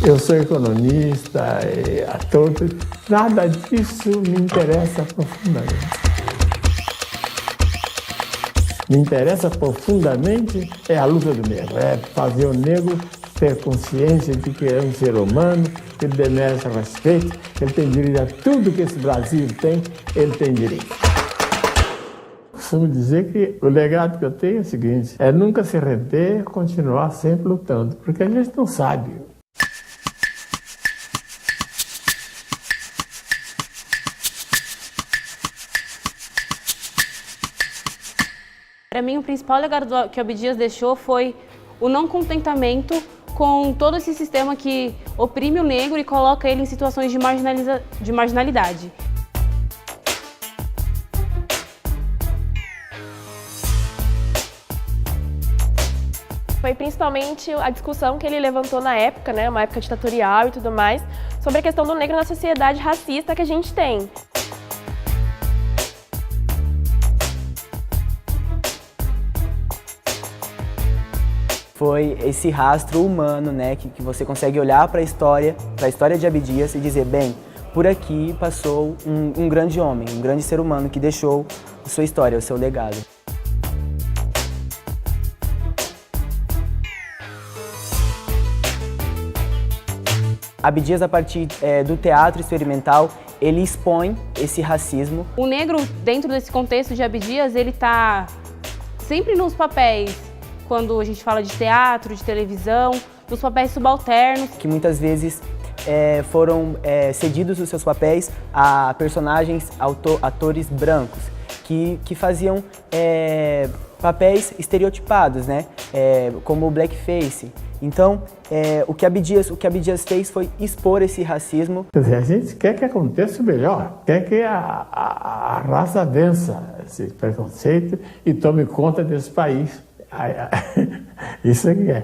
Eu sou economista, ator, nada disso me interessa profundamente. Me interessa profundamente é a luta do negro, é fazer o negro ter consciência de que é um ser humano, que ele merece respeito, que ele tem direito a tudo que esse Brasil tem, ele tem direito. Costumo dizer que o legado que eu tenho é o seguinte, é nunca se render, continuar sempre lutando, porque a gente não sabe. Para mim, o principal legado que Abdias deixou foi o não contentamento com todo esse sistema que oprime o negro e coloca ele em situações de marginalidade. Foi principalmente a discussão que ele levantou na época, né, uma época ditatorial e tudo mais, sobre a questão do negro na sociedade racista que a gente tem. Foi esse rastro humano, né, que você consegue olhar para a história de Abdias e dizer, bem, por aqui passou um grande homem, um grande ser humano que deixou a sua história, o seu legado. Abdias, a partir do teatro experimental, ele expõe esse racismo. O negro, dentro desse contexto de Abdias, ele está sempre nos papéis, quando a gente fala de teatro, de televisão, nos papéis subalternos. Que muitas vezes foram cedidos os seus papéis a personagens, atores brancos, que faziam papéis estereotipados, né? Como o blackface. Então, o que Abdias fez foi expor esse racismo. Quer dizer, a gente quer que aconteça o melhor, quer que a raça vença esse preconceito e tome conta desse país. Isso é que é.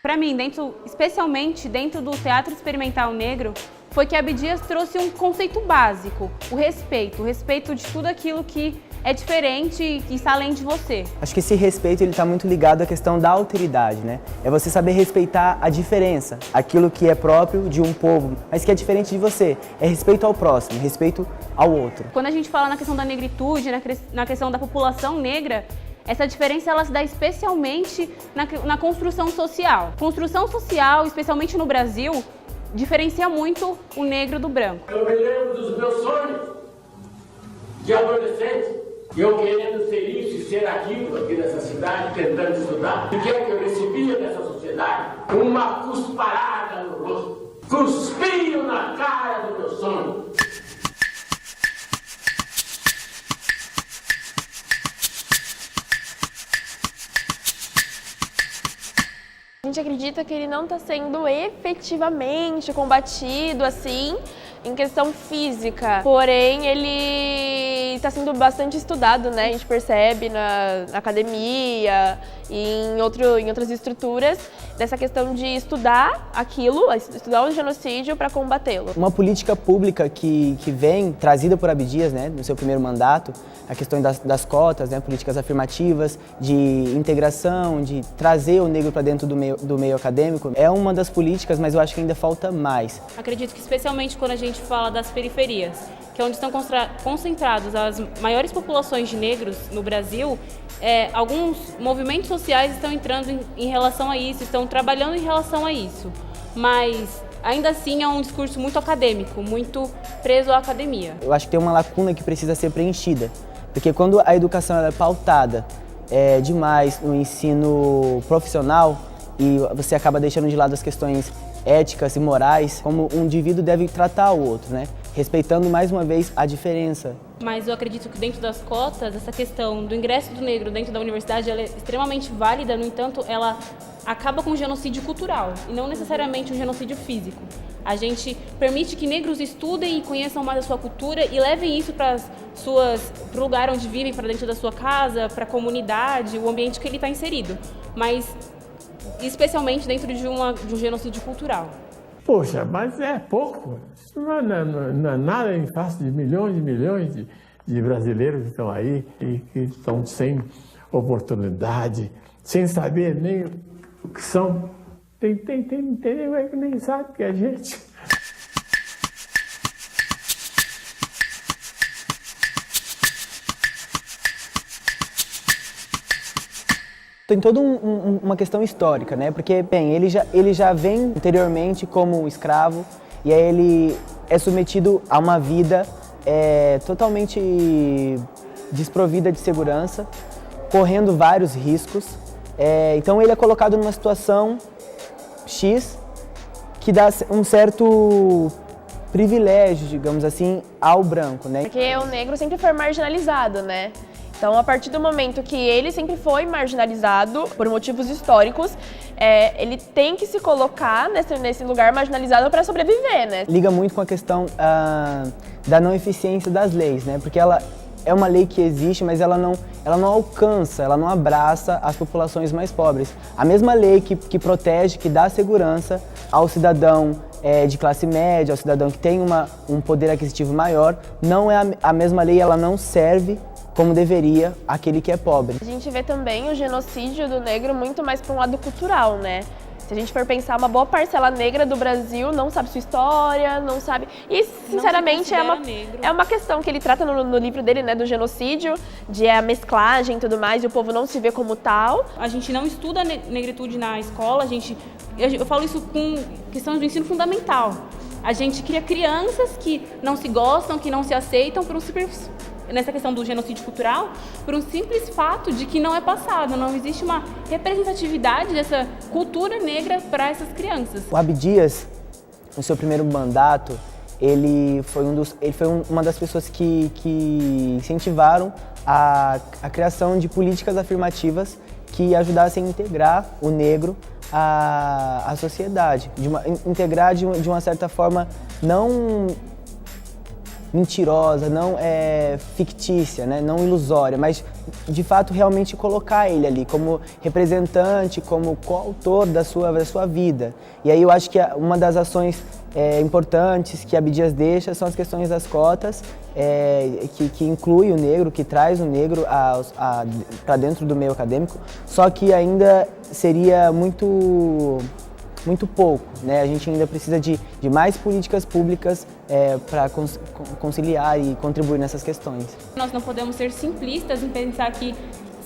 Para mim, especialmente dentro do teatro experimental negro, foi que Abdias trouxe um conceito básico, o respeito de tudo aquilo que é diferente e está além de você. Acho que esse respeito está muito ligado à questão da alteridade, né? É você saber respeitar a diferença, aquilo que é próprio de um povo, mas que é diferente de você. É respeito ao próximo, respeito ao outro. Quando a gente fala na questão da negritude, na questão da população negra, essa diferença ela se dá especialmente na construção social. Construção social, especialmente no Brasil, diferencia muito o negro do branco. Eu me lembro dos meus sonhos de adolescente. Eu querendo ser isso e ser aquilo aqui nessa cidade, tentando estudar. E o que é que eu recebia dessa sociedade? Uma cusparada no rosto. Cuspiam na cara do meu sonho. A gente acredita que ele não está sendo efetivamente combatido, assim, em questão física. Porém, ele está sendo bastante estudado, né? A gente percebe na academia e em outras estruturas dessa questão de estudar aquilo, estudar o genocídio para combatê-lo. Uma política pública que vem trazida por Abdias, né, no seu primeiro mandato, a questão das cotas, né, políticas afirmativas, de integração, de trazer o negro para dentro do meio acadêmico, é uma das políticas, mas eu acho que ainda falta mais. Acredito que especialmente quando a gente fala das periferias, que é onde estão concentradas as maiores populações de negros no Brasil, alguns movimentos sociais estão entrando em relação a isso, estão trabalhando em relação a isso, mas ainda assim é um discurso muito acadêmico, muito preso à academia. Eu acho que tem uma lacuna que precisa ser preenchida, porque quando a educação ela é pautada demais no ensino profissional e você acaba deixando de lado as questões éticas e morais, como um indivíduo deve tratar o outro, né? Respeitando mais uma vez a diferença. Mas eu acredito que dentro das cotas, essa questão do ingresso do negro dentro da universidade ela é extremamente válida, no entanto, ela acaba com um genocídio cultural e não necessariamente um genocídio físico. A gente permite que negros estudem e conheçam mais a sua cultura e levem isso para o lugar onde vivem, para dentro da sua casa, para a comunidade, o ambiente que ele está inserido. Mas especialmente dentro de um genocídio cultural. Poxa, mas é pouco. Isso não é nada em face de milhões de brasileiros que estão aí e que estão sem oportunidade, sem saber nem o que são. Tem nego que nem sabe que é gente. Tem toda uma questão histórica, né? Porque, bem, ele já vem anteriormente como escravo e aí ele é submetido a uma vida totalmente desprovida de segurança, correndo vários riscos. Então ele é colocado numa situação X que dá um certo privilégio, digamos assim, ao branco, né? Porque o negro sempre foi marginalizado, né? Então, a partir do momento que ele sempre foi marginalizado por motivos históricos, ele tem que se colocar nesse lugar marginalizado para sobreviver, né? Liga muito com a questão da não eficiência das leis, né? Porque ela é uma lei que existe, mas ela não alcança, ela não abraça as populações mais pobres. A mesma lei que protege, que dá segurança ao cidadão de classe média, ao cidadão que tem um poder aquisitivo maior, não é a mesma lei, ela não serve como deveria aquele que é pobre. A gente vê também o genocídio do negro muito mais para um lado cultural, né? Se a gente for pensar, uma boa parcela negra do Brasil não sabe sua história, não sabe... E, sinceramente, é uma questão que ele trata no livro dele, né, do genocídio, de a mesclagem e tudo mais, e o povo não se vê como tal. A gente não estuda negritude na escola, eu falo isso com questões do ensino fundamental. A gente cria crianças que não se gostam, que não se aceitam por um simples... Nessa questão do genocídio cultural, por um simples fato de que não é passado, não existe uma representatividade dessa cultura negra para essas crianças. O Abdias, no seu primeiro mandato, ele foi uma das pessoas que incentivaram a criação de políticas afirmativas que ajudassem a integrar o negro à sociedade, integrar de uma certa forma não mentirosa, não fictícia, né? Não ilusória, mas de fato realmente colocar ele ali como representante, como coautor da sua vida. E aí eu acho que uma das ações importantes que Abdias deixa são as questões das cotas, que inclui o negro, que traz o negro para dentro do meio acadêmico, só que ainda seria muito pouco, né? A gente ainda precisa de mais políticas públicas para conciliar e contribuir nessas questões. Nós não podemos ser simplistas em pensar que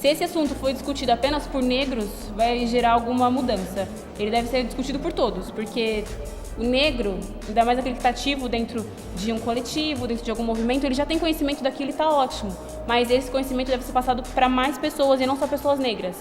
se esse assunto foi discutido apenas por negros, vai gerar alguma mudança. Ele deve ser discutido por todos, porque o negro, ainda mais aquele que está ativo dentro de um coletivo, dentro de algum movimento, ele já tem conhecimento daquilo e está ótimo. Mas esse conhecimento deve ser passado para mais pessoas e não só pessoas negras.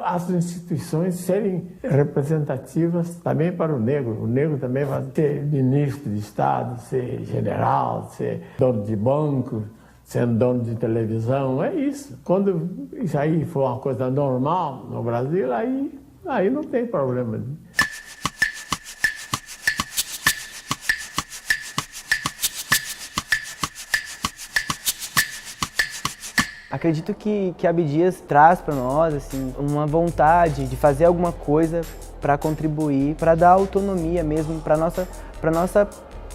As instituições serem representativas também para o negro. O negro também vai ser ministro de Estado, ser general, ser dono de banco, sendo dono de televisão. É isso. Quando isso aí for uma coisa normal no Brasil, aí não tem problema. Acredito que Abdias traz para nós assim, uma vontade de fazer alguma coisa para contribuir, para dar autonomia mesmo para nossa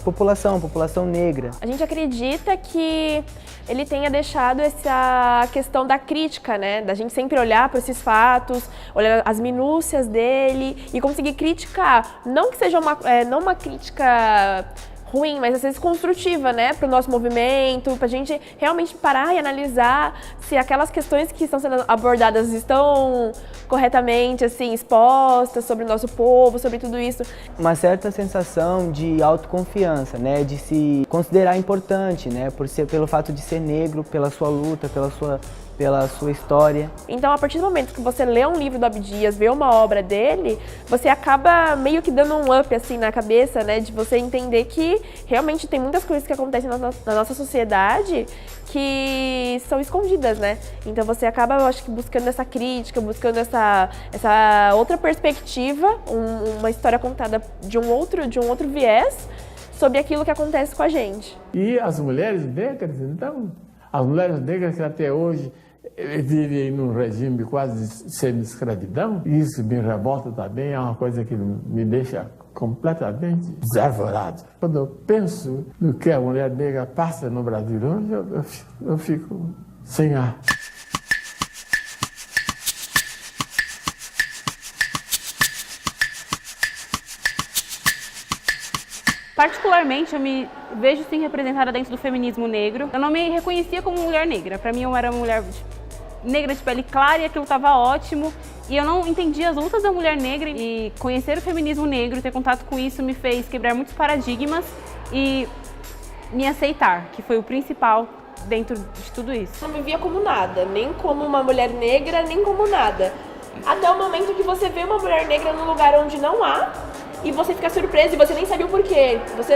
população negra. A gente acredita que ele tenha deixado essa questão da crítica, né? Da gente sempre olhar para esses fatos, olhar as minúcias dele e conseguir criticar. Não que seja não uma crítica ruim, mas às vezes construtiva, né, para o nosso movimento, para a gente realmente parar e analisar se aquelas questões que estão sendo abordadas estão corretamente, assim, expostas sobre o nosso povo, sobre tudo isso. Uma certa sensação de autoconfiança, né, de se considerar importante, né, pelo fato de ser negro, pela sua luta, pela sua história. Então, a partir do momento que você lê um livro do Abdias, vê uma obra dele, você acaba meio que dando um up assim na cabeça, né, de você entender que realmente tem muitas coisas que acontecem na nossa sociedade que são escondidas, né? Então você acaba, eu acho que buscando essa crítica, buscando essa outra perspectiva, uma história contada de um outro viés sobre aquilo que acontece com a gente. E as mulheres negras, então, as mulheres negras que até hoje vivem num regime quase semi-escravidão, isso me revolta também, é uma coisa que me deixa completamente desarvorado. Quando eu penso no que a mulher negra passa no Brasil hoje, eu fico sem ar. Particularmente, eu me vejo sim representada dentro do feminismo negro. Eu não me reconhecia como mulher negra. Para mim, eu era uma mulher negra de pele clara e aquilo estava ótimo. E eu não entendia as lutas da mulher negra, e conhecer o feminismo negro, ter contato com isso, me fez quebrar muitos paradigmas e me aceitar, que foi o principal dentro de tudo isso. Eu não me via como nada, nem como uma mulher negra, nem como nada. Até o momento que você vê uma mulher negra num lugar onde não há, e você fica surpreso e você nem sabe o porquê. Você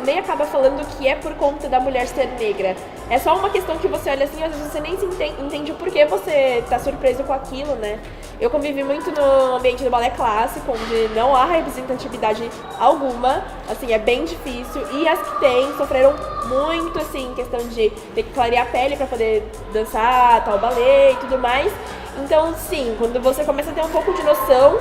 nem acaba falando que é por conta da mulher ser negra. É só uma questão que você olha assim, às vezes você nem entende o porquê você tá surpreso com aquilo, né? Eu convivi muito no ambiente do balé clássico, onde não há representatividade alguma, assim, é bem difícil. E as que tem sofreram muito, assim, em questão de ter que clarear a pele para poder dançar, tal balé e tudo mais. Então, sim, quando você começa a ter um pouco de noção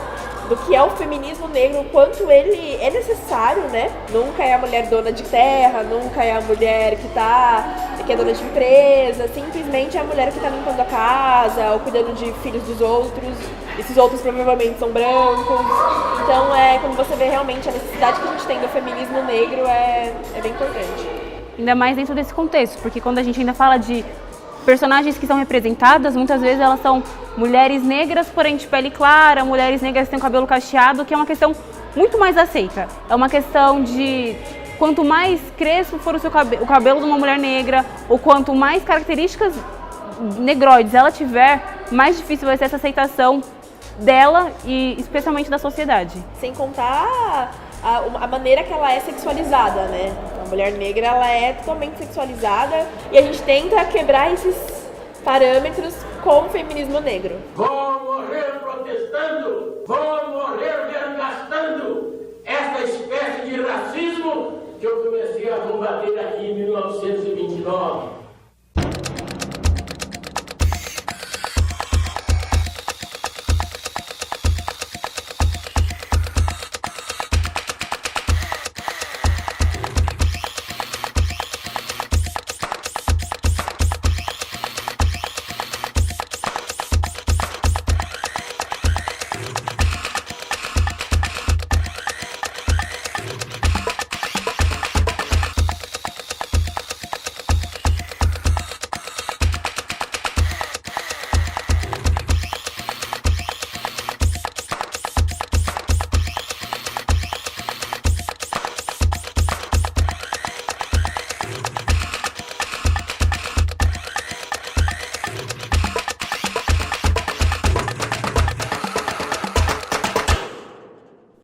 do que é o feminismo negro, o quanto ele é necessário, né? Nunca é a mulher dona de terra, nunca é a mulher que é dona de empresa, simplesmente é a mulher que tá limpando a casa ou cuidando de filhos dos outros. Esses outros provavelmente são brancos. Então, quando você vê realmente a necessidade que a gente tem do feminismo negro, é bem importante. Ainda mais dentro desse contexto, porque quando a gente ainda fala de personagens que são representadas, muitas vezes elas são mulheres negras, porém de pele clara, mulheres negras que têm o cabelo cacheado, que é uma questão muito mais aceita. É uma questão de quanto mais crespo for o cabelo de uma mulher negra, ou quanto mais características negroides ela tiver, mais difícil vai ser essa aceitação dela e especialmente da sociedade. Sem contar a maneira que ela é sexualizada, né? A mulher negra, ela é totalmente sexualizada e a gente tenta quebrar esses parâmetros com o feminismo negro. Vou morrer protestando, vou morrer desgastando essa espécie de racismo que eu comecei a combater aqui em 1929.